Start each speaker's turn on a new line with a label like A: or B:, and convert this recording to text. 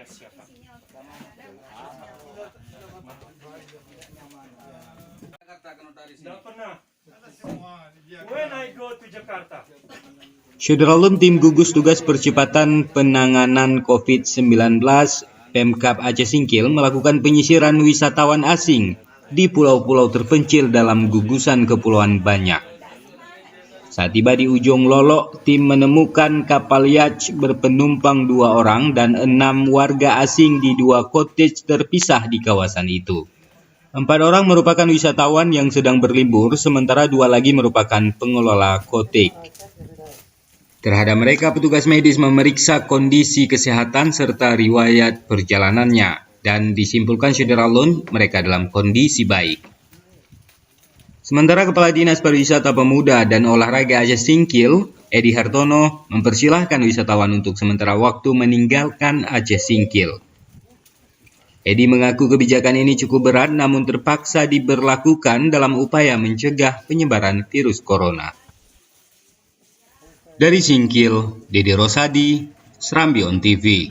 A: siapa? Tidak pernah. When I go to Jakarta.
B: Syederalun tim gugus tugas percepatan penanganan COVID-19 Pemkab Aceh Singkil melakukan penyisiran wisatawan asing di pulau-pulau terpencil dalam gugusan Kepulauan Banyak. Saat tiba di ujung Lolok, tim menemukan kapal yacht berpenumpang 2 orang dan 6 warga asing di 2 cottage terpisah di kawasan itu. 4 orang merupakan wisatawan yang sedang berlibur, sementara 2 lagi merupakan pengelola cottage. Terhadap mereka, petugas medis memeriksa kondisi kesehatan serta riwayat perjalanannya, dan disimpulkan Syederalun mereka dalam kondisi baik. Sementara Kepala Dinas Pariwisata Pemuda dan Olahraga Aceh Singkil, Edi Hartono, mempersilahkan wisatawan untuk sementara waktu meninggalkan Aceh Singkil. Edi mengaku kebijakan ini cukup berat namun terpaksa diberlakukan dalam upaya mencegah penyebaran virus corona. Dari Singkil, Dede Rosadi, Serambi On TV.